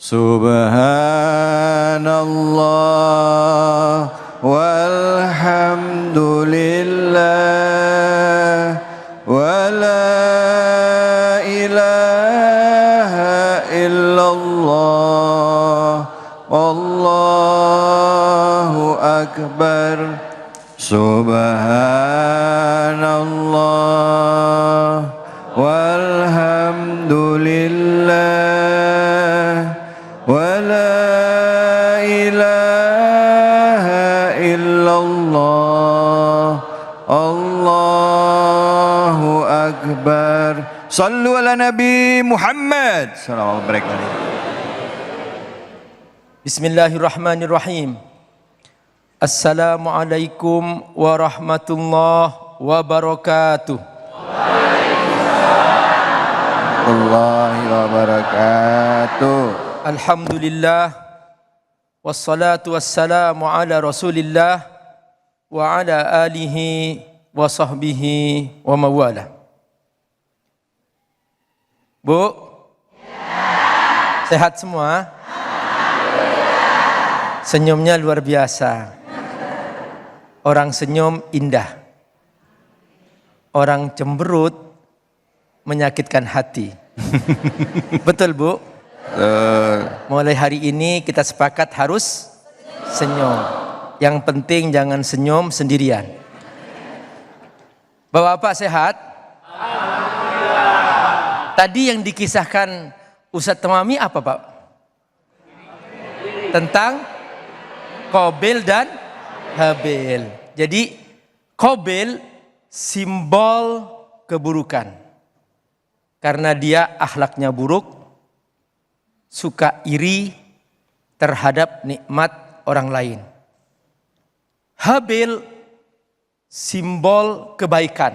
Subhanallah walhamdulillah wa la ilaha illallah wallahu akbar. Subhanallah walhamdulillah wa la ilaha illallah Allahu akbar. Sallu ala Nabi Muhammad sallallahu alaihi wasallam. Bismillahirrahmanirrahim. Assalamualaikum warahmatullahi wabarakatuh. Waalaikumsalam wabarakatuh. Alhamdulillah wassalatu wassalamu ala Rasulillah wa ala alihi wa sahbihi wa mawala. Bu, sehat semua? Senyumnya luar biasa. Orang senyum indah. Orang cemberut menyakitkan hati. Betul, Bu? Mulai hari ini kita sepakat harus senyum. Yang penting jangan senyum sendirian. Bapak-bapak sehat? Alhamdulillah. Tadi yang dikisahkan Ustadz Tamami apa, Pak? Tentang Qabil dan Habil. Jadi Qabil simbol keburukan. Karena dia akhlaknya buruk, suka iri terhadap nikmat orang lain. Habil simbol kebaikan.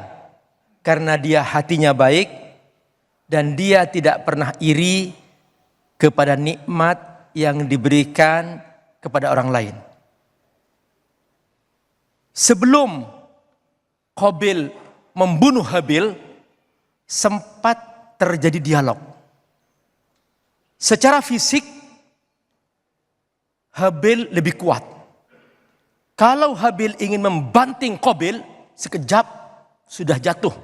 Karena dia hatinya baik dan dia tidak pernah iri kepada nikmat yang diberikan kepada orang lain. Sebelum Qabil membunuh Habil, sempat terjadi dialog. Secara fisik, Habil lebih kuat. Kalau Habil ingin membanting Qabil, sekejap sudah jatuh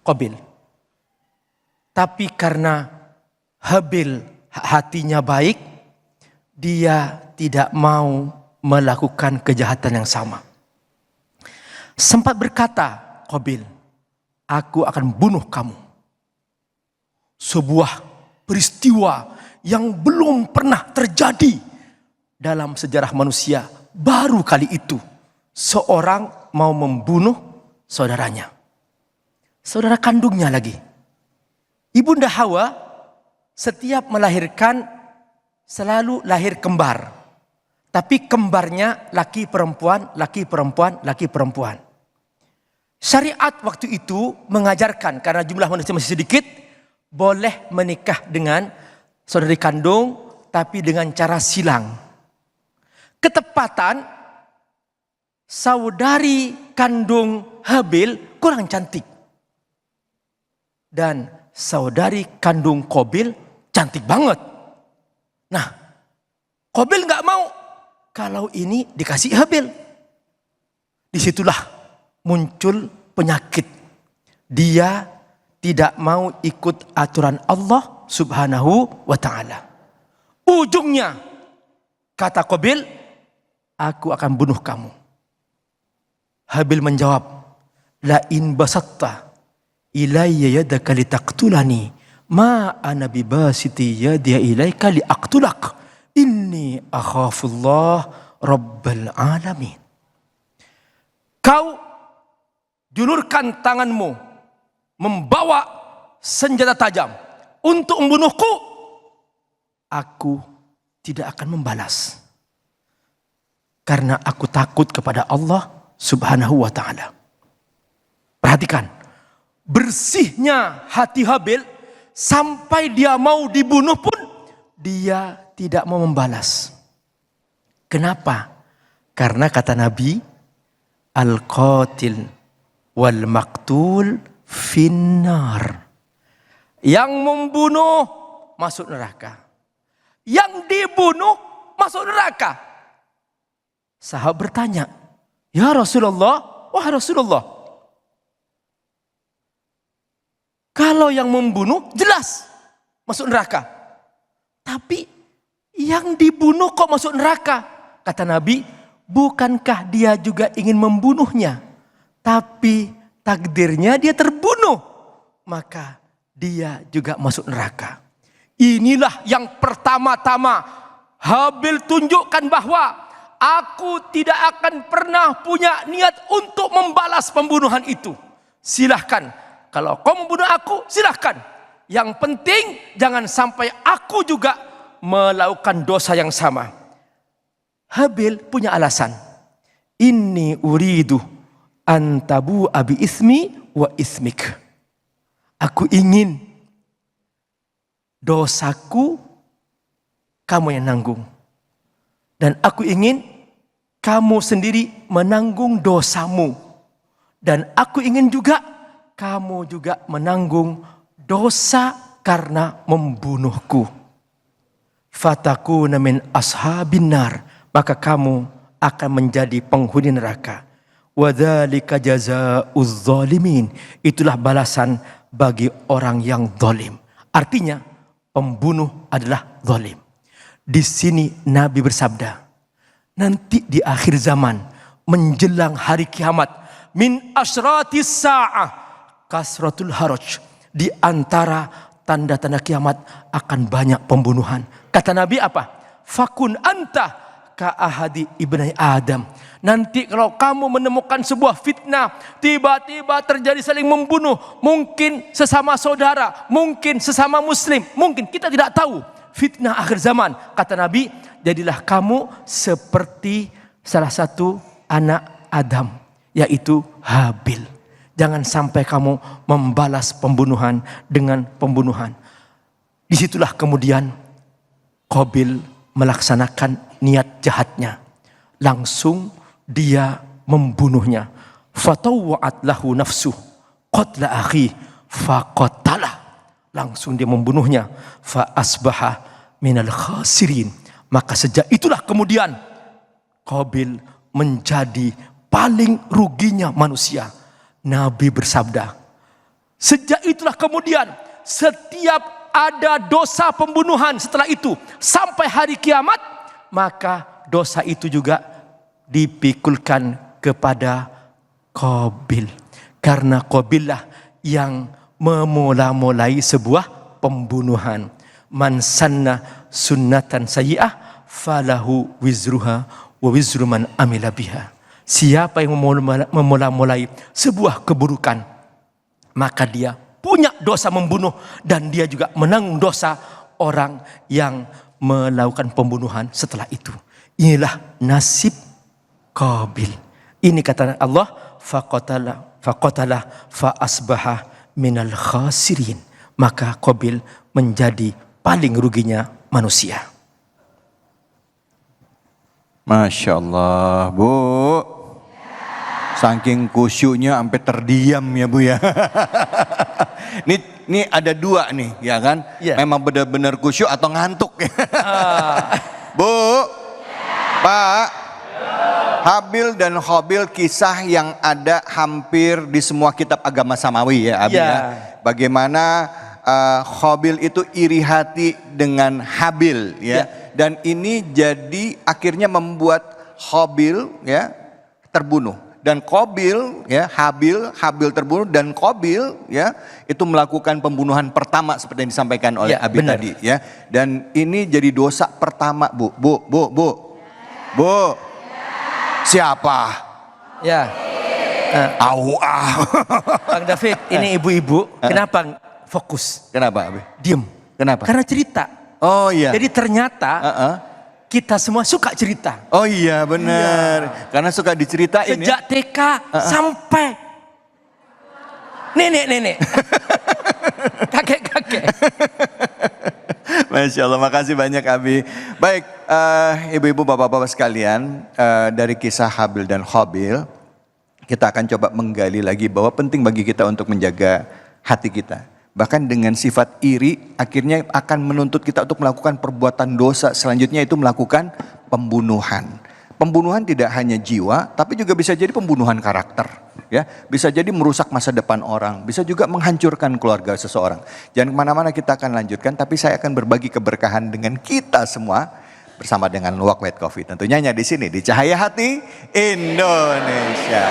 Qabil. Tapi karena Habil hatinya baik, dia tidak mau melakukan kejahatan yang sama. Sempat berkata Qabil, aku akan bunuh kamu. Sebuah peristiwa yang belum pernah terjadi dalam sejarah manusia. Baru kali itu seorang mau membunuh saudaranya. Saudara kandungnya lagi. Ibunda Hawa setiap melahirkan selalu lahir kembar. Tapi kembarnya laki perempuan, laki perempuan, laki perempuan. Syariat waktu itu mengajarkan karena jumlah manusia masih sedikit, boleh menikah dengan saudari kandung tapi dengan cara silang. Ketepatan saudari kandung Habil kurang cantik. Dan saudari kandung Qabil cantik banget. Nah, Qabil gak mau kalau ini dikasih Habil. Disitulah muncul penyakit. Dia tidak mau ikut aturan Allah Subhanahu wa ta'ala. Ujungnya kata Qabil, aku akan bunuh kamu. Habil menjawab, la in basatta ilayya yadaka litaqtulani ma ana bibasiti yadiya ilayka liaqtulak inni akhafullah rabbal alamin. Kau julurkan tanganmu membawa senjata tajam untuk membunuhku, aku tidak akan membalas. Karena aku takut kepada Allah Subhanahu wa ta'ala. Perhatikan, bersihnya hati Habil sampai dia mau dibunuh pun dia tidak mau membalas. Kenapa? Karena kata Nabi, al-qatil wal maktul finnar. Yang membunuh masuk neraka. yang dibunuh masuk neraka. Sahabat bertanya, ya Rasulullah, wahai Rasulullah, kalau yang membunuh jelas masuk neraka. Tapi yang dibunuh kok masuk neraka? Kata Nabi, bukankah dia juga ingin membunuhnya? Tapi takdirnya dia terbunuh. Maka dia juga masuk neraka. Inilah yang pertama-tama Habil tunjukkan bahwa aku tidak akan pernah punya niat untuk membalas pembunuhan itu. Silahkan. Kalau kau membunuh aku, silahkan. Yang penting jangan sampai aku juga melakukan dosa yang sama. Habil punya alasan. Inni uridu antabu abi ismi wa ismik. Aku ingin dosaku kamu yang nanggung. Dan aku ingin kamu sendiri menanggung dosamu. Dan aku ingin juga kamu juga menanggung dosa karena membunuhku. Fatakuna min ashabin nar. Maka kamu akan menjadi penghuni neraka. Wadzalika jazaa'uz zalimin. Itulah balasan bagi orang yang zalim. Artinya pembunuh adalah zalim. Di sini Nabi bersabda, nanti di akhir zaman menjelang hari kiamat, min asyratis sa'ah kasratul haraj. Di antara tanda-tanda kiamat akan banyak pembunuhan. Kata Nabi apa? Fakun anta ka ahadi ibni Adam. Nanti kalau kamu menemukan sebuah fitnah, tiba-tiba terjadi saling membunuh, mungkin sesama saudara, mungkin sesama muslim, mungkin kita tidak tahu. Fitnah akhir zaman, kata Nabi, jadilah kamu seperti salah satu anak Adam, yaitu Habil. Jangan sampai kamu membalas pembunuhan dengan pembunuhan. Disitulah kemudian Qabil melaksanakan niat jahatnya. Langsung dia membunuhnya. Fatawwa'at lahu nafsuh qatla akhi faqatalah. Langsung dia membunuhnya. Fa asbaha minal khasirin. Maka sejak itulah kemudian Qabil menjadi paling ruginya manusia. Nabi bersabda, sejak itulah kemudian setiap ada dosa pembunuhan setelah itu sampai hari kiamat, maka dosa itu juga dipikulkan kepada Qabil. Karena Qabil lah yang memula-mulai sebuah pembunuhan. Man sanna sunnatan sayyi'ah falahu wizruha wa wizru man amila biha. Siapa yang memula-mulai sebuah keburukan, maka dia punya dosa membunuh dan dia juga menanggung dosa orang yang melakukan pembunuhan setelah itu. Inilah nasib Qabil. Ini kata Allah, faqatala fa asbaha minal khasirin. Maka Qabil menjadi paling ruginya manusia. Masya Allah, Bu. Saking kusyuknya sampai terdiam ya Bu ya. Ini ada dua nih ya kan. Yeah. Memang benar-benar kusyuk atau ngantuk. Bu, Pak, Habil dan Qabil kisah yang ada hampir di semua kitab agama samawi ya Abi ya. Bagaimana Qabil itu iri hati dengan Habil ya. Dan ini jadi akhirnya membuat Qabil ya terbunuh. Dan Qabil ya, Habil terbunuh dan Qabil ya itu melakukan pembunuhan pertama seperti yang disampaikan oleh Abi tadi ya. Dan ini jadi dosa pertama, Bu. Siapa? Ya. Bang David, ini ibu-ibu, kenapa fokus? Kenapa, Abi? Diem. Kenapa? Karena cerita. Oh iya. Jadi ternyata kita semua suka cerita. Oh iya benar. Iya. Karena suka diceritain. Sejak TK sampai nenek. Kakek-kakek. Masya Allah, makasih banyak Abi. Baik, ibu-ibu, bapak-bapak sekalian, dari kisah Habil dan Qabil, kita akan coba menggali lagi bahwa penting bagi kita untuk menjaga hati kita. Bahkan dengan sifat iri akhirnya akan menuntut kita untuk melakukan perbuatan dosa. Selanjutnya itu melakukan pembunuhan. Pembunuhan tidak hanya jiwa, tapi juga bisa jadi pembunuhan karakter. Ya, bisa jadi merusak masa depan orang, bisa juga menghancurkan keluarga seseorang. Jangan kemana-mana, kita akan lanjutkan, tapi saya akan berbagi keberkahan dengan kita semua bersama dengan Luwak White Coffee. Tentunya hanya di sini, di Cahaya Hati Indonesia.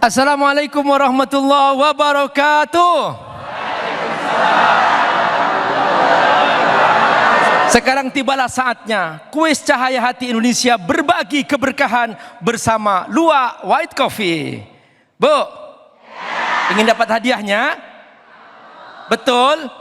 Assalamualaikum warahmatullahi wabarakatuh. Sekarang tibalah saatnya kuis Cahaya Hati Indonesia berbagi keberkahan bersama Luwak White Coffee. Bu, ingin dapat hadiahnya? Betul?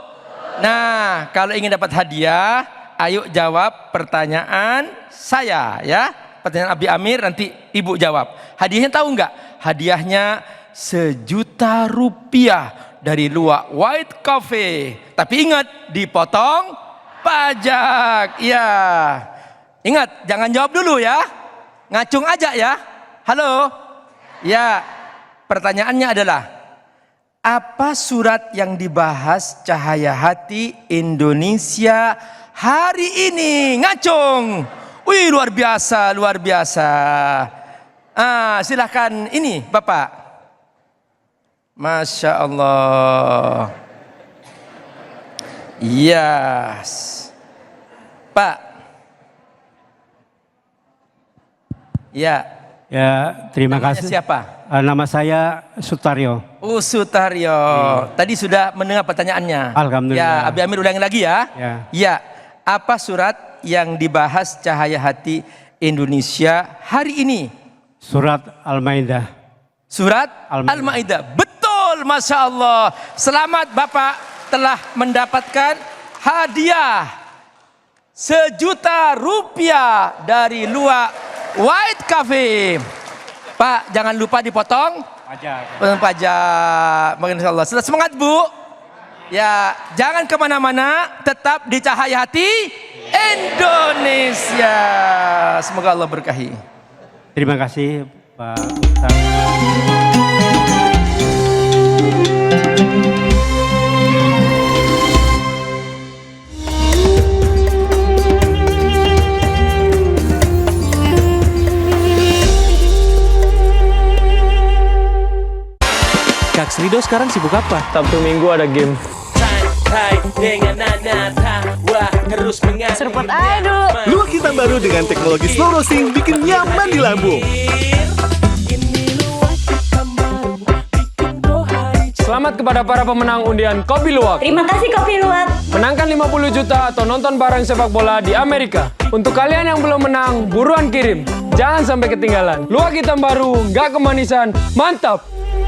Nah, kalau ingin dapat hadiah, ayo jawab pertanyaan saya ya. Pertanyaan Abi Amir, nanti Ibu jawab. Hadiahnya tahu nggak? Hadiahnya Rp1.000.000 dari Luwak White Coffee. Tapi ingat, dipotong pajak. Ya, ingat, jangan jawab dulu ya. Ngacung aja ya. Halo. Ya, pertanyaannya adalah, apa surat yang dibahas Cahaya Hati Indonesia hari ini? Ngacung. Wih, luar biasa, luar biasa. Silahkan ini Bapak. Masya Allah. Yes. Pak. Ya. Ya, terima Namanya kasih. siapa? Nama saya Sutaryo. Sutaryo. Tadi sudah mendengar pertanyaannya. Alhamdulillah. Ya, Abi Amir ulangi lagi ya. Ya. Ya. Apa surat yang dibahas Cahaya Hati Indonesia hari ini? Surat Al-Maidah. Surat Al-Maidah. Al-Maidah. Betul, Masya Allah. Selamat Bapak telah mendapatkan hadiah Rp1.000.000 dari Luwak White Coffee. Pak, jangan lupa dipotong pajak. Masya Allah. Sudah semangat Bu. Ya, jangan kemana-mana, tetap di Cahaya Hati Indonesia. Semoga Allah berkahi. Terima kasih Pak Ustaz. Kak Srido sekarang sibuk apa? Sabtu Minggu ada game. Seruput aduh. Luwak hitam baru dengan teknologi slow roasting bikin nyaman di lambung. Selamat kepada para pemenang undian Kopi Luwak. Terima kasih Kopi Luwak. Menangkan 50 juta atau nonton bareng sepak bola di Amerika. Untuk kalian yang belum menang, buruan kirim. Jangan sampai ketinggalan. Luwak hitam baru, nggak kemanisan, mantap.